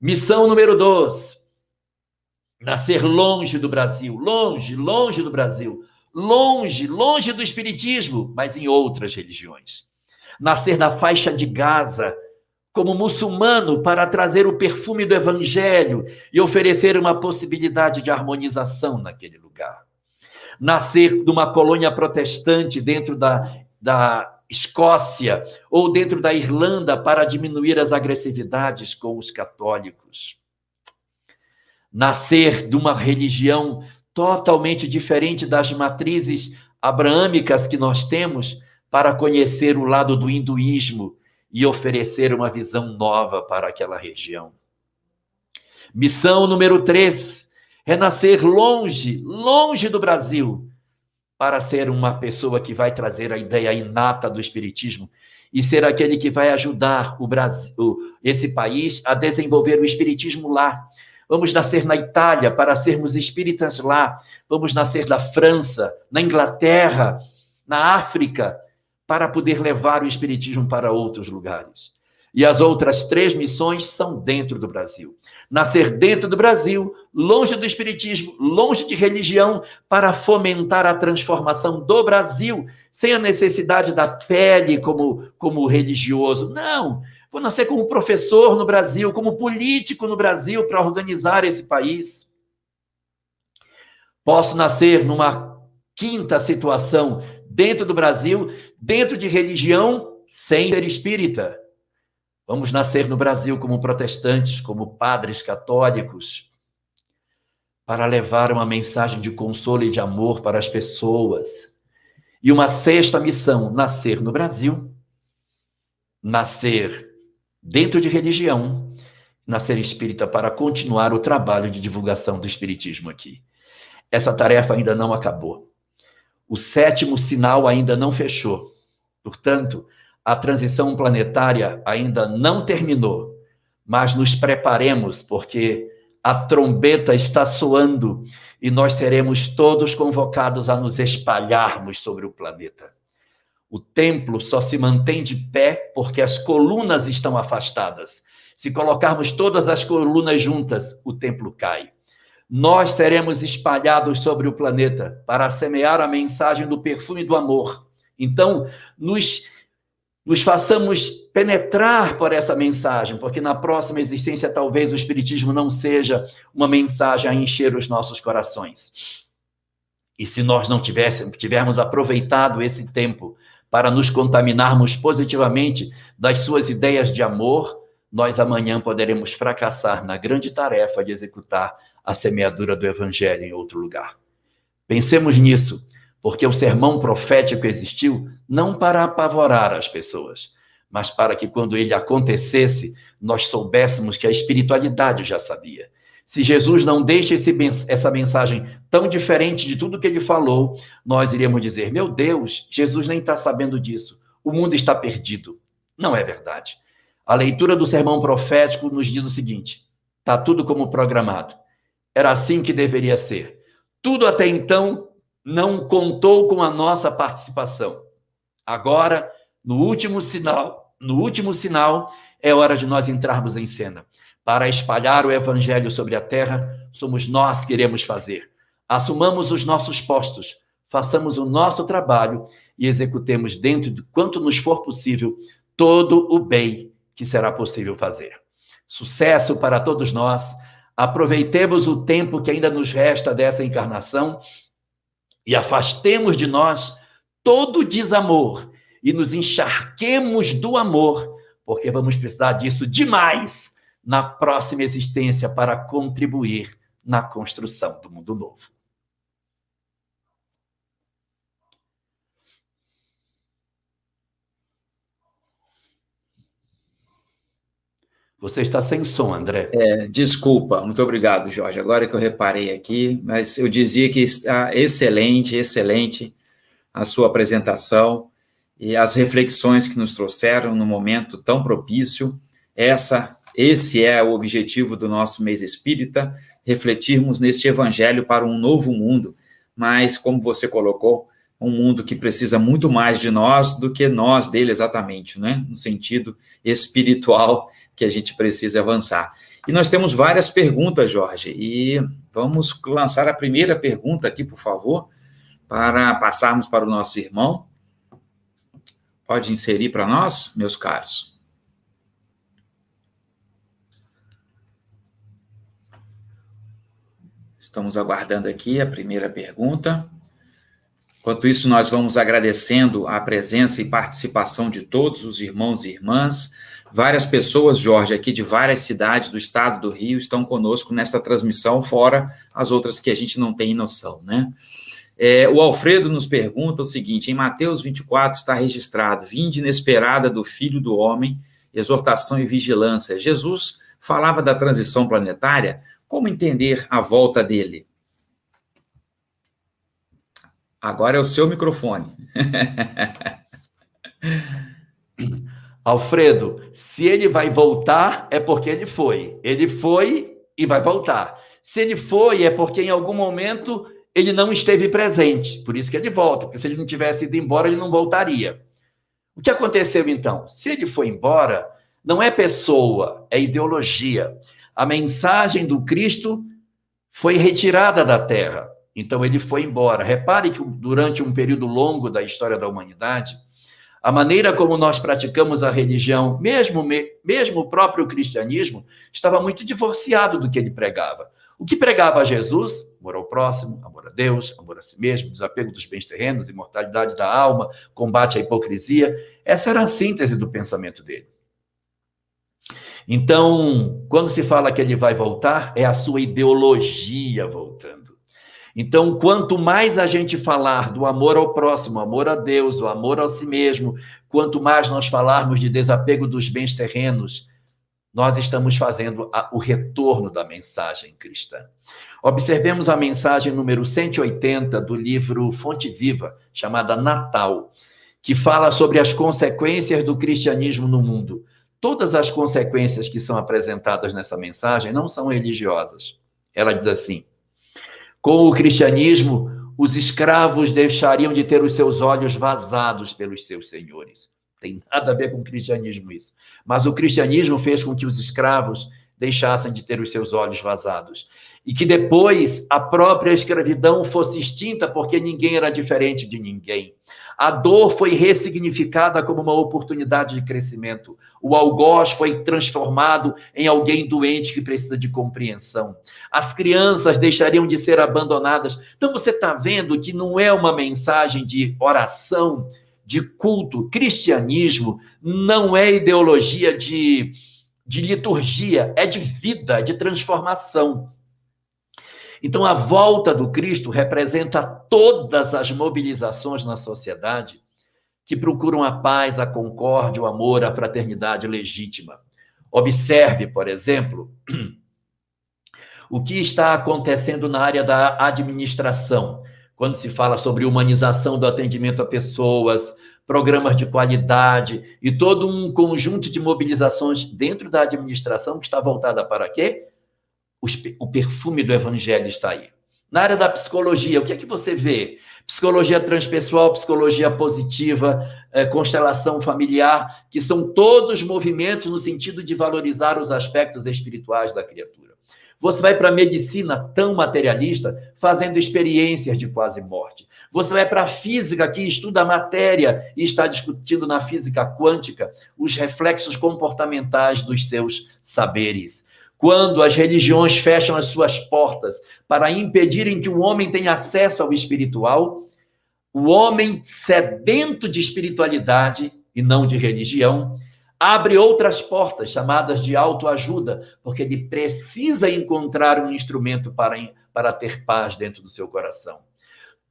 Missão número 2. Nascer longe do Brasil, longe do Brasil, longe do espiritismo, mas em outras religiões. Nascer na faixa de Gaza, como muçulmano, para trazer o perfume do evangelho e oferecer uma possibilidade de harmonização naquele lugar. nascer de uma colônia protestante dentro da Escócia ou dentro da Irlanda para diminuir as agressividades com os católicos. Nascer de uma religião totalmente diferente das matrizes abraâmicas que nós temos para conhecer o lado do hinduísmo e oferecer uma visão nova para aquela região. Missão número 3, renascer longe, longe do Brasil, para ser uma pessoa que vai trazer a ideia inata do Espiritismo e ser aquele que vai ajudar o Brasil, esse país, a desenvolver o Espiritismo lá. Vamos nascer na Itália para sermos espíritas lá. Vamos nascer na França, na Inglaterra, na África, para poder levar o Espiritismo para outros lugares. E as outras 3 missões são dentro do Brasil. Nascer dentro do Brasil, longe do Espiritismo, longe de religião, para fomentar a transformação do Brasil, sem a necessidade da pele como religioso. Não, vou nascer como professor no Brasil, como político no Brasil, para organizar esse país. Posso nascer numa 5ª situação, dentro do Brasil, dentro de religião, sem ser espírita. Vamos nascer no Brasil como protestantes, como padres católicos, para levar uma mensagem de consolo e de amor para as pessoas. E uma 6ª missão, nascer no Brasil, nascer dentro de religião, nascer espírita para continuar o trabalho de divulgação do espiritismo aqui. Essa tarefa ainda não acabou. O 7º sinal ainda não fechou. Portanto, a transição planetária ainda não terminou, mas nos preparemos, porque a trombeta está soando e nós seremos todos convocados a nos espalharmos sobre o planeta. O templo só se mantém de pé porque as colunas estão afastadas. Se colocarmos todas as colunas juntas, o templo cai. Nós seremos espalhados sobre o planeta para semear a mensagem do perfume do amor. Então, nos façamos penetrar por essa mensagem, porque na próxima existência talvez o Espiritismo não seja uma mensagem a encher os nossos corações. E se nós não tivermos aproveitado esse tempo para nos contaminarmos positivamente das suas ideias de amor, nós amanhã poderemos fracassar na grande tarefa de executar a semeadura do Evangelho em outro lugar. Pensemos nisso, porque o sermão profético existiu não para apavorar as pessoas, mas para que quando ele acontecesse, nós soubéssemos que a espiritualidade já sabia. Se Jesus não deixa essa mensagem tão diferente de tudo que ele falou, nós iríamos dizer, meu Deus, Jesus nem está sabendo disso, o mundo está perdido. Não é verdade. A leitura do sermão profético nos diz o seguinte, está tudo como programado. Era assim que deveria ser. Tudo até então não contou com a nossa participação. Agora, no último sinal, é hora de nós entrarmos em cena. Para espalhar o evangelho sobre a terra, somos nós que iremos fazer. Assumamos os nossos postos, façamos o nosso trabalho e executemos dentro de quanto nos for possível todo o bem que será possível fazer. Sucesso para todos nós. Aproveitemos o tempo que ainda nos resta dessa encarnação e afastemos de nós todo desamor e nos encharquemos do amor, porque vamos precisar disso demais na próxima existência para contribuir na construção do mundo novo. Você está sem som, André. Desculpa, muito obrigado, Jorge. Agora que eu reparei aqui, mas eu dizia que está excelente a sua apresentação e as reflexões que nos trouxeram no momento tão propício. Esse é o objetivo do nosso mês espírita, refletirmos neste evangelho para um novo mundo, mas, como você colocou, um mundo que precisa muito mais de nós do que nós dele exatamente, né? No sentido espiritual que a gente precisa avançar. E nós temos várias perguntas, Jorge, e vamos lançar a primeira pergunta aqui, por favor, para passarmos para o nosso irmão. Pode inserir para nós, meus caros? Estamos aguardando aqui a primeira pergunta. Enquanto isso, nós vamos agradecendo a presença e participação de todos os irmãos e irmãs. Várias pessoas, Jorge, aqui de várias cidades do estado do Rio estão conosco nesta transmissão, fora as outras que a gente não tem noção, né? O Alfredo nos pergunta o seguinte: em Mateus 24 está registrado: vinde inesperada do Filho do Homem, exortação e vigilância. Jesus falava da transição planetária. Como entender a volta dele? Agora é o seu microfone. Alfredo, se ele vai voltar, é porque ele foi. Ele foi e vai voltar. Se ele foi, é porque em algum momento ele não esteve presente. Por isso que ele volta, porque se ele não tivesse ido embora, ele não voltaria. O que aconteceu então? Se ele foi embora, não é pessoa, é ideologia. A mensagem do Cristo foi retirada da Terra. Então ele foi embora. Repare que durante um período longo da história da humanidade, a maneira como nós praticamos a religião, mesmo o próprio cristianismo, estava muito divorciado do que ele pregava. O que pregava Jesus? Amor ao próximo, amor a Deus, amor a si mesmo, desapego dos bens terrenos, imortalidade da alma, combate à hipocrisia. Essa era a síntese do pensamento dele. Então, quando se fala que ele vai voltar, é a sua ideologia voltando. Então, quanto mais a gente falar do amor ao próximo, amor a Deus, o amor a si mesmo, quanto mais nós falarmos de desapego dos bens terrenos, nós estamos fazendo o retorno da mensagem cristã. Observemos a mensagem número 180 do livro Fonte Viva, chamada Natal, que fala sobre as consequências do cristianismo no mundo. Todas as consequências que são apresentadas nessa mensagem não são religiosas. Ela diz assim: com o cristianismo, os escravos deixariam de ter os seus olhos vazados pelos seus senhores. Tem nada a ver com o cristianismo isso. Mas o cristianismo fez com que os escravos deixassem de ter os seus olhos vazados. E que depois a própria escravidão fosse extinta, porque ninguém era diferente de ninguém. A dor foi ressignificada como uma oportunidade de crescimento. O algoz foi transformado em alguém doente que precisa de compreensão. As crianças deixariam de ser abandonadas. Então você está vendo que não é uma mensagem de oração, de culto. Cristianismo não é ideologia de liturgia, é de vida, de transformação. Então, a volta do Cristo representa todas as mobilizações na sociedade que procuram a paz, a concórdia, o amor, a fraternidade legítima. Observe, por exemplo, o que está acontecendo na área da administração, quando se fala sobre humanização do atendimento a pessoas, programas de qualidade e todo um conjunto de mobilizações dentro da administração que está voltada para quê? O perfume do evangelho está aí. Na área da psicologia, o que é que você vê? Psicologia transpessoal, psicologia positiva, constelação familiar, que são todos movimentos no sentido de valorizar os aspectos espirituais da criatura. Você vai para a medicina tão materialista, fazendo experiências de quase morte. Você vai para a física, que estuda a matéria e está discutindo na física quântica os reflexos comportamentais dos seus saberes. Quando as religiões fecham as suas portas para impedirem que o homem tenha acesso ao espiritual, o homem sedento de espiritualidade e não de religião, abre outras portas chamadas de autoajuda, porque ele precisa encontrar um instrumento para ter paz dentro do seu coração.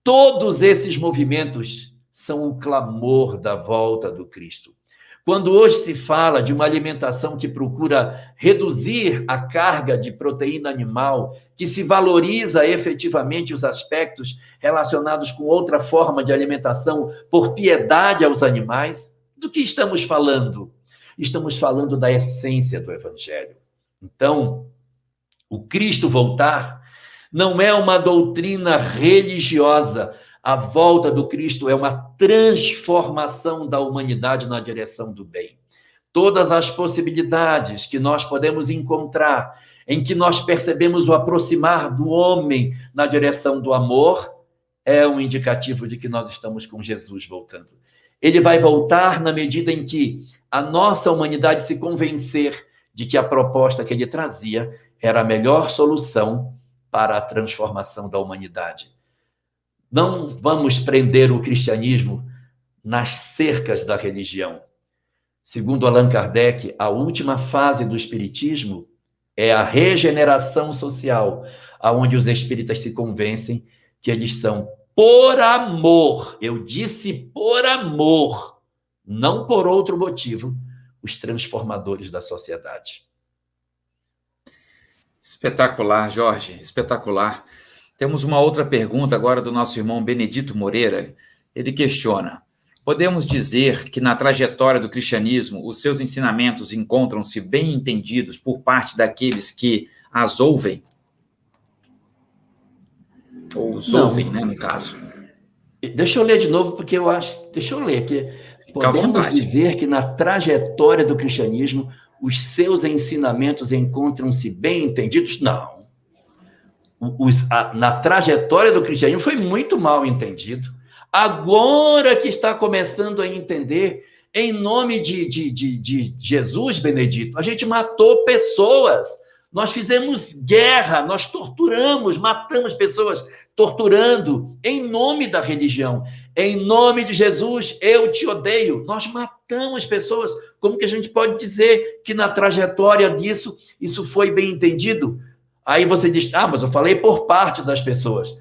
Todos esses movimentos são o clamor da volta do Cristo. Quando hoje se fala de uma alimentação que procura reduzir a carga de proteína animal, que se valoriza efetivamente os aspectos relacionados com outra forma de alimentação por piedade aos animais, do que estamos falando? Estamos falando da essência do Evangelho. Então, o Cristo voltar não é uma doutrina religiosa. A volta do Cristo é uma transformação da humanidade na direção do bem. Todas as possibilidades que nós podemos encontrar, em que nós percebemos o aproximar do homem na direção do amor, é um indicativo de que nós estamos com Jesus voltando. Ele vai voltar na medida em que a nossa humanidade se convencer de que a proposta que ele trazia era a melhor solução para a transformação da humanidade. Não vamos prender o cristianismo nas cercas da religião. Segundo Allan Kardec, a última fase do espiritismo é a regeneração social, aonde os espíritas se convencem que eles são por amor, eu disse por amor, não por outro motivo, os transformadores da sociedade. Espetacular, Jorge, espetacular. Temos uma outra pergunta agora do nosso irmão Benedito Moreira. Ele questiona: podemos dizer que na trajetória do cristianismo os seus ensinamentos encontram-se bem entendidos por parte daqueles que as ouvem? Ou os ouvem, né, no caso. Deixa eu ler de novo, porque eu acho... Deixa eu ler aqui. Podemos dizer que na trajetória do cristianismo os seus ensinamentos encontram-se bem entendidos? Não. Na trajetória do cristianismo foi muito mal entendido. Agora que está começando a entender, em nome de Jesus, Benedito, a gente matou pessoas, nós fizemos guerra, nós torturamos, matamos pessoas, torturando, em nome da religião. Em nome de Jesus, eu te odeio. Nós matamos pessoas. Como que a gente pode dizer que na trajetória disso, isso foi bem entendido? Aí você diz, mas eu falei por parte das pessoas.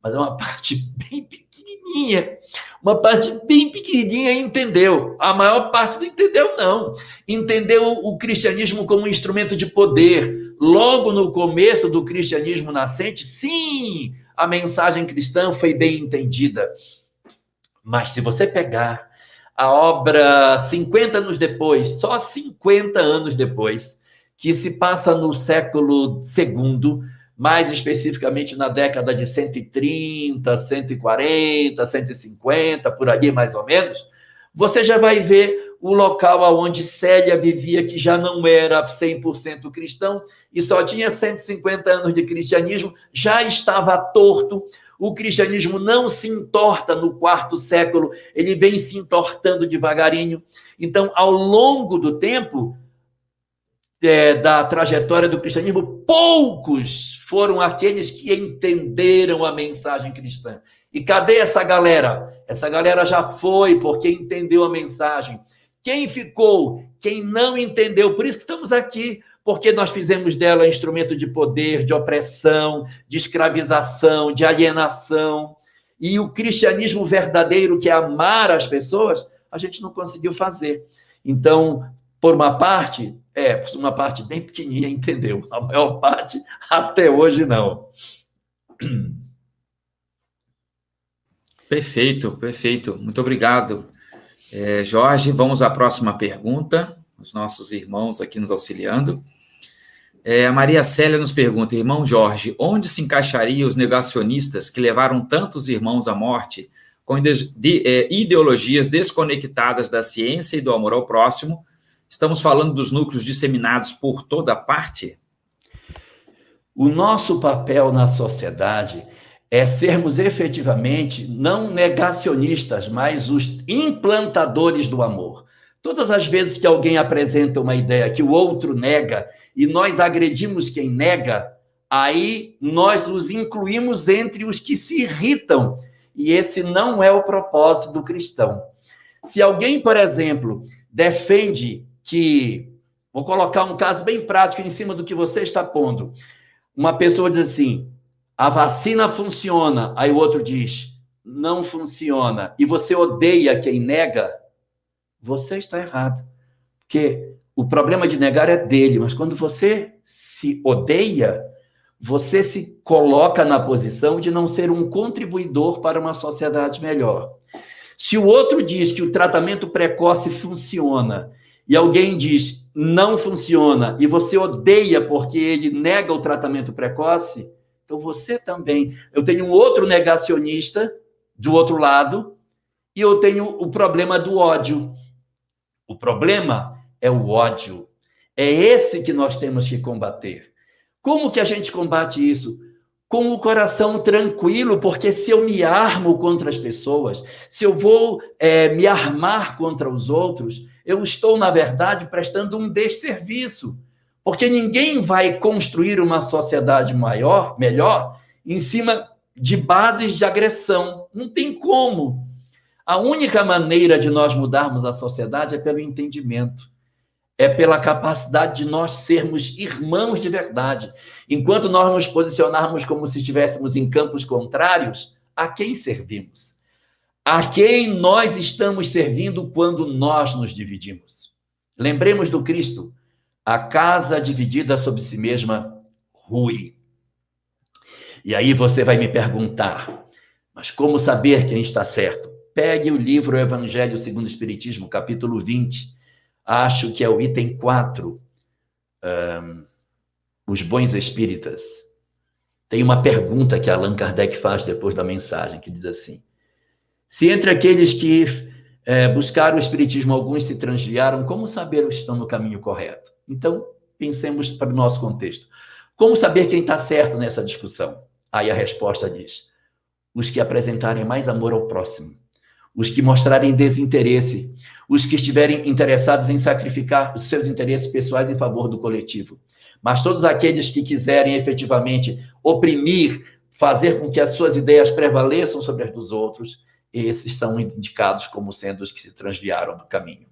Mas é uma parte bem pequenininha. Uma parte bem pequenininha entendeu. A maior parte não entendeu, não. Entendeu o cristianismo como um instrumento de poder. Logo no começo do cristianismo nascente, sim, a mensagem cristã foi bem entendida. Mas se você pegar a obra 50 anos depois, só 50 anos depois, que se passa no século II, mais especificamente na década de 130, 140, 150, por ali mais ou menos, você já vai ver o local onde Célia vivia, que já não era 100% cristão, e só tinha 150 anos de cristianismo, já estava torto. O cristianismo não se entorta no quarto século, ele vem se entortando devagarinho. Então, ao longo do tempo, da trajetória do cristianismo, poucos foram aqueles que entenderam a mensagem cristã. E cadê essa galera? Essa galera já foi porque entendeu a mensagem. Quem ficou? Quem não entendeu? Por isso que estamos aqui, porque nós fizemos dela instrumento de poder, de opressão, de escravização, de alienação. E o cristianismo verdadeiro, que é amar as pessoas, a gente não conseguiu fazer. Então, por uma parte bem pequenininha, entendeu? A maior parte, até hoje, não. Perfeito, perfeito. Muito obrigado, Jorge. Vamos à próxima pergunta, os nossos irmãos aqui nos auxiliando. A Maria Célia nos pergunta: irmão Jorge, onde se encaixariam os negacionistas que levaram tantos irmãos à morte com ideologias desconectadas da ciência e do amor ao próximo? Estamos falando dos núcleos disseminados por toda parte? O nosso papel na sociedade é sermos efetivamente não negacionistas, mas os implantadores do amor. Todas as vezes que alguém apresenta uma ideia que o outro nega e nós agredimos quem nega, aí nós os incluímos entre os que se irritam. E esse não é o propósito do cristão. Se alguém, por exemplo, defende que... Vou colocar um caso bem prático em cima do que você está pondo. Uma pessoa diz assim: a vacina funciona. Aí o outro diz: não funciona. E você odeia quem nega, você está errado. Porque o problema de negar é dele, mas quando você se odeia, você se coloca na posição de não ser um contribuidor para uma sociedade melhor. Se o outro diz que o tratamento precoce funciona e alguém diz não funciona e você odeia porque ele nega o tratamento precoce, então você também. Eu tenho um outro negacionista do outro lado e eu tenho o problema do ódio. O problema é o ódio. É esse que nós temos que combater. Como que a gente combate isso? Com o coração tranquilo, porque se eu me armo contra as pessoas, se eu vou me armar contra os outros, eu estou, na verdade, prestando um desserviço, porque ninguém vai construir uma sociedade melhor em cima de bases de agressão. Não tem como. A única maneira de nós mudarmos a sociedade é pelo entendimento. É pela capacidade de nós sermos irmãos de verdade. Enquanto nós nos posicionarmos como se estivéssemos em campos contrários, a quem servimos? A quem nós estamos servindo quando nós nos dividimos? Lembremos do Cristo. A casa dividida sobre si mesma rui. E aí você vai me perguntar, mas como saber quem está certo? Pegue o livro Evangelho segundo o Espiritismo, capítulo 20, acho que é o item 4, os bons espíritas. Tem uma pergunta que Allan Kardec faz depois da mensagem, que diz assim: se entre aqueles que buscaram o espiritismo, alguns se transviaram, como saber que estão no caminho correto? Então, pensemos para o nosso contexto. Como saber quem está certo nessa discussão? Aí a resposta diz: os que apresentarem mais amor ao próximo, os que mostrarem desinteresse, os que estiverem interessados em sacrificar os seus interesses pessoais em favor do coletivo. Mas todos aqueles que quiserem efetivamente oprimir, fazer com que as suas ideias prevaleçam sobre as dos outros, esses são indicados como sendo os que se transviaram do caminho.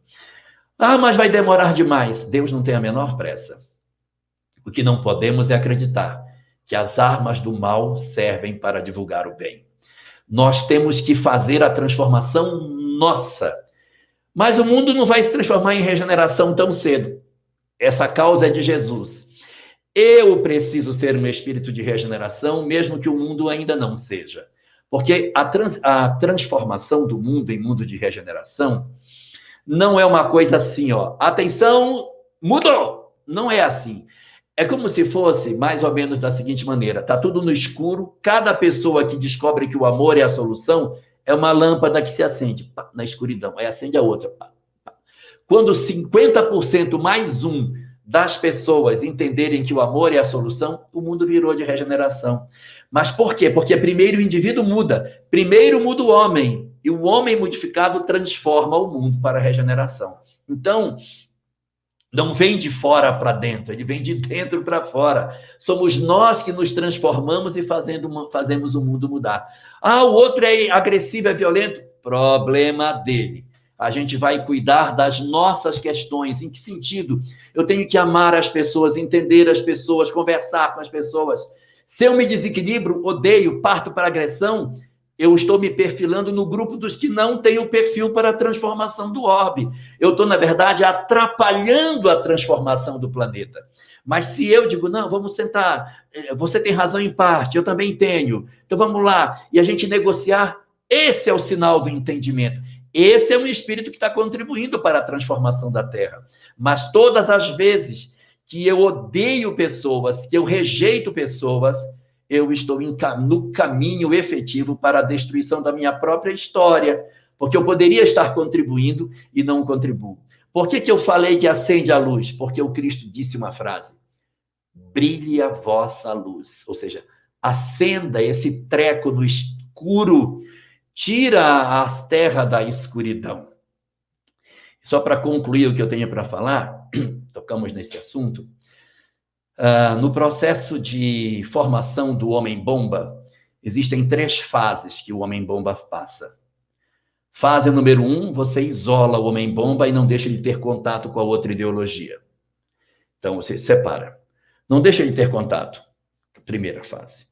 Ah, mas vai demorar demais. Deus não tem a menor pressa. O que não podemos é acreditar que as armas do mal servem para divulgar o bem. Nós temos que fazer a transformação nossa. Mas o mundo não vai se transformar em regeneração tão cedo. Essa causa é de Jesus. Eu preciso ser um espírito de regeneração, mesmo que o mundo ainda não seja. Porque a transformação do mundo em mundo de regeneração não é uma coisa assim, ó, atenção, mudou! Não é assim. É como se fosse mais ou menos da seguinte maneira: está tudo no escuro, cada pessoa que descobre que o amor é a solução é uma lâmpada que se acende pá, na escuridão, aí acende a outra. Pá, pá. Quando 50% mais um das pessoas entenderem que o amor é a solução, o mundo virou de regeneração. Mas por quê? Porque primeiro o indivíduo muda, primeiro muda o homem, e o homem modificado transforma o mundo para a regeneração. Então, não vem de fora para dentro, ele vem de dentro para fora. Somos nós que nos transformamos e fazemos o mundo mudar. Ah, o outro é agressivo, é violento? Problema dele. A gente vai cuidar das nossas questões. Em que sentido? Eu tenho que amar as pessoas, entender as pessoas, conversar com as pessoas. Se eu me desequilibro, odeio, parto para agressão, eu estou me perfilando no grupo dos que não têm o perfil para a transformação do orbe. Eu estou, na verdade, atrapalhando a transformação do planeta. Mas se eu digo, não, vamos sentar, você tem razão em parte, eu também tenho, então vamos lá, e a gente negociar, esse é o sinal do entendimento. Esse é um espírito que está contribuindo para a transformação da Terra. Mas todas as vezes que eu odeio pessoas, que eu rejeito pessoas, eu estou no caminho efetivo para a destruição da minha própria história, porque eu poderia estar contribuindo e não contribuo. Por que eu falei que acende a luz? Porque o Cristo disse uma frase: brilhe a vossa luz. Ou seja, acenda esse treco no escuro, tira a terra da escuridão. Só para concluir o que eu tenho para falar, tocamos nesse assunto. No processo de formação do homem-bomba, existem 3 fases que o homem-bomba passa. Fase número 1, você isola o homem-bomba e não deixa ele ter contato com a outra ideologia. Então, você separa. Não deixa ele ter contato. Primeira fase,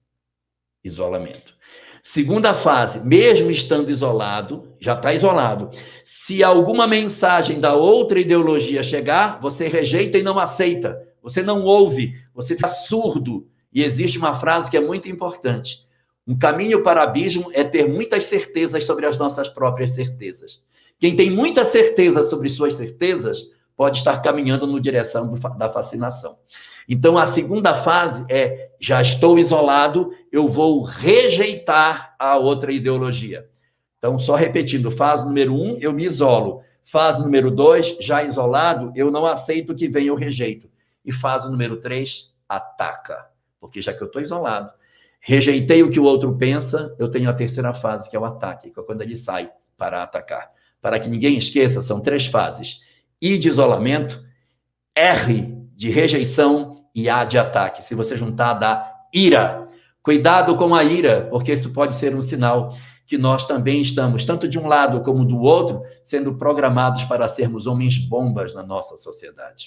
isolamento. Segunda fase, mesmo estando isolado, já está isolado. Se alguma mensagem da outra ideologia chegar, você rejeita e não aceita. Você não ouve, você fica surdo. E existe uma frase que é muito importante: um caminho para o abismo é ter muitas certezas sobre as nossas próprias certezas. Quem tem muita certeza sobre suas certezas pode estar caminhando na direção da fascinação. Então, a segunda fase é: já estou isolado, eu vou rejeitar a outra ideologia. Então, só repetindo, fase número 1, eu me isolo. Fase número 2, já isolado, eu não aceito o que vem, eu rejeito. E fase número 3, ataca. Porque já que eu estou isolado, rejeitei o que o outro pensa, eu tenho a terceira fase, que é o ataque, que é quando ele sai para atacar. Para que ninguém esqueça, são 3 fases: I de isolamento, R de rejeição e A de ataque. Se você juntar, dá ira. Cuidado com a ira, porque isso pode ser um sinal que nós também estamos, tanto de um lado como do outro, sendo programados para sermos homens-bombas na nossa sociedade.